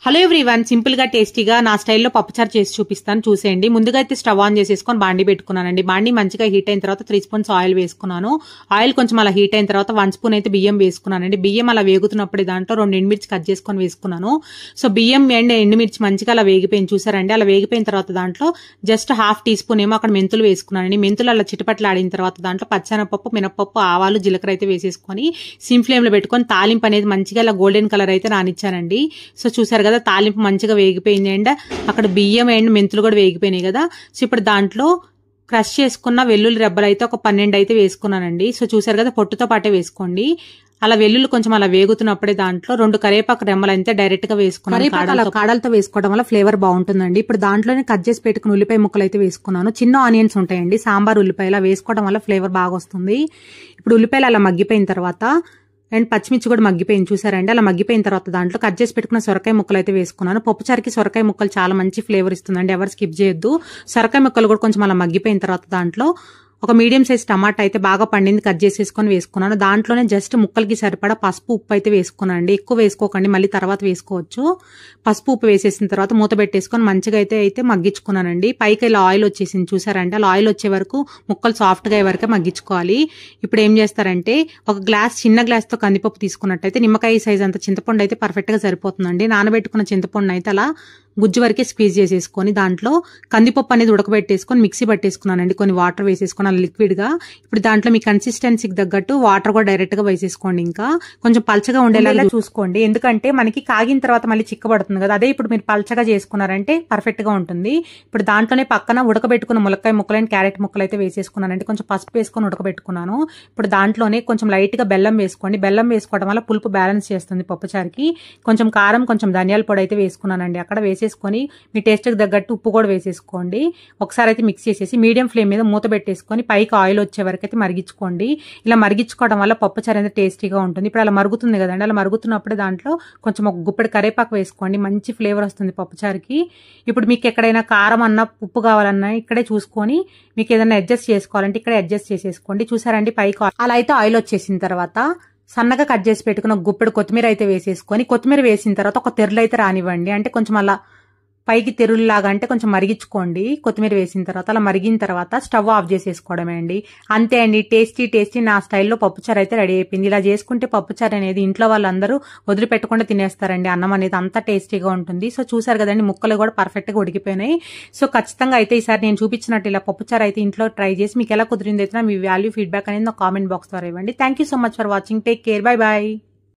Hello everyone, simple గా టేస్టీగా నా స్టైల్లో పప్పుచారు చేసి చూపిస్తాను, చూసేయండి. ముందుగా అయితే స్టవ్ ఆన్ చేసేసుకొని బాండి పెట్టుకున్నానండి. బాండి మంచిగా హీట్ అయిన తర్వాత 3 స్పూన్స్ ఆయిల్ వేసుకున్నాను. ఆయిల్ కొంచెం అలా హీట్ అయిన తర్వాత 1 స్పూన్ అయితే బియ్యం వేసుకున్నానండి. బియ్యం అలా వేగుతున్నప్పుడు దాంట్లో 2 ఎండుమిర్చి కట్ చేసుకొని వేసుకున్నాను. సో బియ్యం అండ్ ఎండుమిర్చి మంచిగా అలా వేగిపోయింది, చూసారండి. అలా వేగిపోయిన తర్వాత దాంట్లో జస్ట్ ½ టీ స్పూన్ ఏమో అక్కడ మెంతులు వేసుకున్నానండి. మెంతులు అలా చిటపట్లు ఆడిన తర్వాత దాంట్లో పచ్చెనపప్పు, మినపప్పు, ఆవాలు, జీలకర్ర అయితే వేసేసుకొని సిమ్ ఫ్లేమ్ లో పెట్టుకొని తాలింపు అనేది మంచిగా అలా గోల్డెన్ కలర్ అయితే రానిచ్చానండి. సో చూసారు కదా, తాలింపు మంచిగా వేగిపోయింది అండ్ అక్కడ బియ్యం అండ్ మెంతులు కూడా వేగిపోయినాయి కదా. సో ఇప్పుడు దాంట్లో క్రష్ చేసుకున్న వెల్లుల్లి రెబ్బలు అయితే ఒక 12 అయితే వేసుకున్నానండి. సో చూసారు కదా, పొట్టుతో పాటే వేసుకోండి. అలా వెల్లుల్లి కొంచెం అలా వేగుతున్నప్పుడే దాంట్లో 2 కరివేపాకు రెమ్మలు అయితే డైరెక్ట్ గా వేసుకున్నాను. కాడలతో వేసుకోవడం వల్ల ఫ్లేవర్ బాగుంటుందండి. ఇప్పుడు దాంట్లోనే కట్ చేసి పెట్టుకుని ఉల్లిపాయ ముక్కలు అయితే వేసుకున్నాను. చిన్న ఆనియన్స్ ఉంటాయండి, సాంబార్ ఉల్లిపాయలు వేసుకోవడం వల్ల ఫ్లేవర్ బాగా వస్తుంది. ఇప్పుడు ఉల్లిపాయలు అలా మగ్గిపోయిన తర్వాత అండ్ పచ్చిమిర్చి కూడా మగ్గిపోయింది, చూసారండి. అలా మగ్గిపోయిన తర్వాత దాంట్లో కట్ చేసి పెట్టుకున్న సొరకాయ ముక్కలు అయితే వేసుకున్నాను. పప్పుచారుకి సొరకాయ ముక్కలు చాలా మంచి ఫ్లేవర్ ఇస్తుందండి, ఎవరు స్కిప్ చేయొద్దు. సొరకాయ ముక్కలు కూడా కొంచెం అలా మగ్గిపోయిన తర్వాత దాంట్లో ఒక మీడియం సైజ్ టమాటా అయితే బాగా పండింది కట్ చేసేసుకొని వేసుకున్నాను. దాంట్లోనే జస్ట్ ముక్కలకి సరిపడా పసుపు, ఉప్పు అయితే వేసుకున్నానండి. ఎక్కువ వేసుకోకండి, మళ్ళీ తర్వాత వేసుకోవచ్చు. పసుపు, ఉప్పు వేసేసిన తర్వాత మూత పెట్టేసుకొని మంచిగా అయితే మగ్గించుకున్నానండి. పైకి ఇలా ఆయిల్ వచ్చేసింది, చూసారంటే. అలా ఆయిల్ వచ్చే వరకు ముక్కలు సాఫ్ట్ గా అయ్యే వరకే మగ్గించుకోవాలి. ఇప్పుడు ఏం చేస్తారంటే ఒక చిన్న గ్లాస్ తో కందిపప్పు తీసుకున్నట్టయితే నిమ్మకాయ సైజ్ అంత చింతపండు అయితే పర్ఫెక్ట్ గా సరిపోతుందండి. నానబెట్టుకున్న చింతపండు అయితే అలా గుజ్జు వరకే స్క్వీజ్ చేసేసుకొని దాంట్లో కందిపప్పు అనేది ఉడకబెట్టేసుకొని మిక్సీ పట్టేసుకున్నానండి. కొన్ని వాటర్ వేసేసుకొని అలా లిక్విడ్ గా. ఇప్పుడు దాంట్లో మీ కన్సిస్టెన్సీకి తగ్గట్టు వాటర్ కూడా డైరెక్ట్ గా వేసేసుకోండి. ఇంకా కొంచెం పల్చగా ఉండేలాగా చూసుకోండి, ఎందుకంటే మనకి కాగిన తర్వాత మళ్ళీ చిక్కబడుతుంది కదా. అదే ఇప్పుడు మీరు పల్చగా చేసుకున్నారంటే పర్ఫెక్ట్ గా ఉంటుంది. ఇప్పుడు దాంట్లోనే పక్కన ఉడకబెట్టుకున్న ములక్కాయ ముక్కలు అండ్ క్యారెట్ ముక్కలు అయితే వేసేసుకున్నానంటే కొంచెం పసుపు వేసుకొని ఉడకబెట్టుకున్నాను. ఇప్పుడు దాంట్లోనే కొంచెం లైట్ గా బెల్లం వేసుకోండి. బెల్లం వేసుకోవడం వల్ల పులుపు బ్యాలెన్స్ చేస్తుంది పప్పుచారుకి. కొంచెం కారం, కొంచెం ధనియాల పొడి అయితే వేసుకున్నానండి. అక్కడ వేసేసుకొని మీ టేస్ట్కి తగ్గట్టు ఉప్పు కూడా వేసేసుకోండి. ఒకసారి అయితే మిక్స్ చేసేసి మీడియం ఫ్లేమ్ మీద మూత పెట్టేసుకొని పైకి ఆయిల్ వచ్చే వరకు అయితే మరిగించుకోండి. ఇలా మరిగించుకోవడం వల్ల పప్పుచారు అనేది టేస్టీగా ఉంటుంది. ఇప్పుడు అలా మరుగుతుంది కదండి, అలా మరుగుతున్నప్పుడు దాంట్లో కొంచెం ఒక గుప్పెడు కరివేపాకు వేసుకోండి, మంచి ఫ్లేవర్ వస్తుంది పప్పుచారుకి. ఇప్పుడు మీకు ఎక్కడైనా కారం అన్నా ఉప్పు కావాలన్నా ఇక్కడే చూసుకొని మీకు ఏదైనా అడ్జస్ట్ చేసుకోవాలంటే ఇక్కడ అడ్జస్ట్ చేసేసుకోండి. చూసారండి, పైకి అలా అయితే ఆయిల్ వచ్చేసిన తర్వాత సన్నగా కట్ చేసి పెట్టుకున్న గుప్పెడు కొత్తిమీర అయితే వేసేసుకొని, కొత్తిమీర వేసిన తర్వాత ఒక తెరలు అయితే రానివ్వండి. అంటే కొంచెం అలా పైకి తెరుల్లాగా అంటే కొంచెం మరిగించుకోండి. కొత్తిమీర వేసిన తర్వాత అలా మరిగిన తర్వాత స్టవ్ ఆఫ్ చేసేసుకోవడమే అండి. అంతే అండి, టేస్టీ నా స్టైల్లో పప్పుచారు అయితే రెడీ అయిపోయింది. ఇలా చేసుకుంటే పప్పుచారు అనేది ఇంట్లో వాళ్ళందరూ వదిలిపెట్టకుండా తినేస్తారండి. అన్నం అనేది అంత టేస్టీగా ఉంటుంది. సో చూసారు కదండి, ముక్కలు కూడా పర్ఫెక్ట్ గా ఉడికిపోయినాయి. సో ఖచ్చితంగా అయితే ఈసారి నేను చూపించినట్టు ఇలా పప్పుచారు అయితే ఇంట్లో ట్రై చేసి మీకు ఎలా కుదిరింది అయితే మీ వాల్యూ ఫీడ్బ్యాక్ అనేది నా కామెంట్ బాక్స్ ద్వారా ఇవ్వండి. Thank you so much for watching. Take care, bye bye.